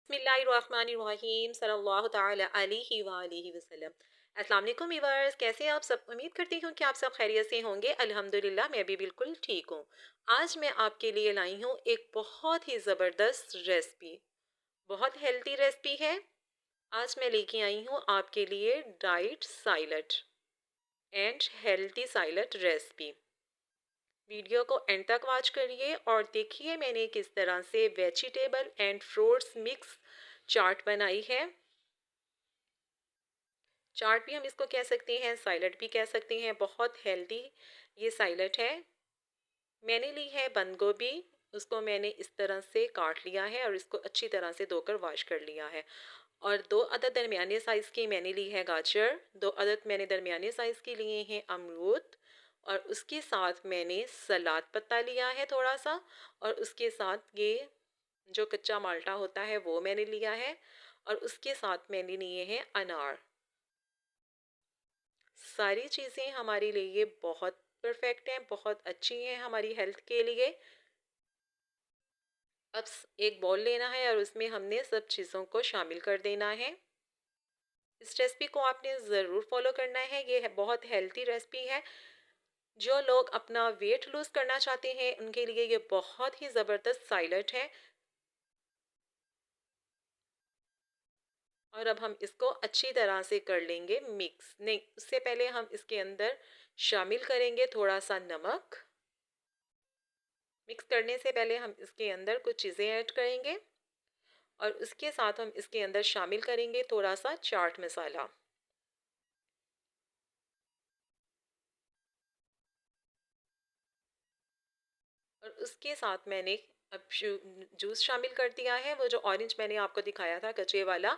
बिस्मिल्लाहिर्रहमानिर्रहीम सल्लल्लाहु तआला अलैहि वालैहि वसल्लम। अस्सलाम वालेकुम व्यूअर्स, कैसे हैं आप सब? उम्मीद करती हूँ कि आप सब खैरियत से होंगे। अल्हम्दुलिल्लाह मैं भी बिल्कुल ठीक हूँ। आज मैं आपके लिए लाई हूँ एक बहुत ही ज़बरदस्त रेसिपी, बहुत हेल्दी रेसिपी है। आज मैं लेके आई हूँ आपके लिए diet salad and healthy salad recipe. Video को एंड तक वॉच करिए और देखिए मैंने किस तरह से vegetable and fruits mix chaat बनाई है। चाट भी हम इसको कह सकते हैं, साइलट भी कह सकते हैं। बहुत हेल्दी ये साइलट है। मैंने ली है बंद गोभी, उसको मैंने इस तरह से काट लिया है और इसको अच्छी तरह से धोकर वॉश कर लिया है। और 2 अदद दरमियाने साइज़ की मैंने ली है गाजर, 2 अदद मैंने दरमियाने साइज़ की लिए हैं अमरूद, और उसके साथ मैंने सलाद पत्ता लिया है थोड़ा सा, और उसके साथ ये जो कच्चा माल्टा होता है वो मैंने लिया है, और उसके साथ मैंने लिए हैं अनार। सारी चीज़ें हमारे लिए बहुत परफेक्ट हैं, बहुत अच्छी हैं हमारी हेल्थ के लिए। अब एक बाउल लेना है और उसमें हमने सब चीज़ों को शामिल कर देना है। इस रेसिपी को आपने ज़रूर फॉलो करना है। ये है बहुत हेल्थी रेसिपी है। जो लोग अपना वेट लूज़ करना चाहते हैं उनके लिए ये बहुत ही ज़बरदस्त साइलट है। और अब हम इसको अच्छी तरह से कर लेंगे मिक्स। नहीं, उससे पहले हम इसके अंदर शामिल करेंगे थोड़ा सा नमक। मिक्स करने से पहले हम इसके अंदर कुछ चीज़ें ऐड करेंगे और उसके साथ हम इसके अंदर शामिल करेंगे थोड़ा सा चाट मसाला। और उसके साथ मैंने अब जूस शामिल कर दिया है। वो जो ऑरेंज मैंने आपको दिखाया था कच्चे वाला,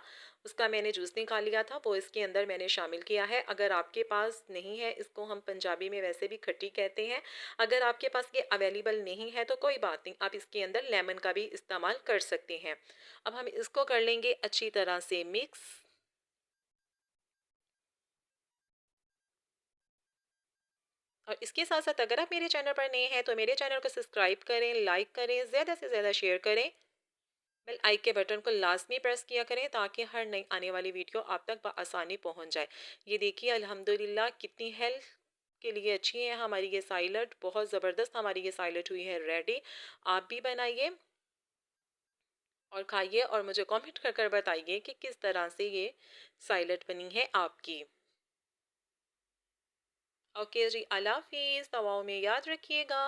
उसका मैंने जूस निकाल लिया था, वो इसके अंदर मैंने शामिल किया है। अगर आपके पास नहीं है, इसको हम पंजाबी में वैसे भी खट्टी कहते हैं, अगर आपके पास ये अवेलेबल नहीं है तो कोई बात नहीं, आप इसके अंदर लेमन का भी इस्तेमाल कर सकते हैं। अब हम इसको कर लेंगे अच्छी तरह से मिक्स। और इसके साथ साथ अगर आप मेरे चैनल पर नए हैं तो मेरे चैनल को सब्सक्राइब करें, लाइक करें, ज़्यादा से ज़्यादा शेयर करें। बेल आइक के बटन को लाजमी प्रेस किया करें ताकि हर नई आने वाली वीडियो आप तक बआसानी पहुंच जाए। ये देखिए अल्हम्दुलिल्लाह कितनी हेल्थ के लिए अच्छी है हमारी ये साइलट। बहुत ज़बरदस्त हमारी ये साइलट हुई है रेडी। आप भी बनाइए और खाइए और मुझे कमेंट कर कर बताइए कि किस तरह से ये साइलट बनी है आपकी। ओके जी, अल्लाह हाफिज़। दवाओं में याद रखिएगा।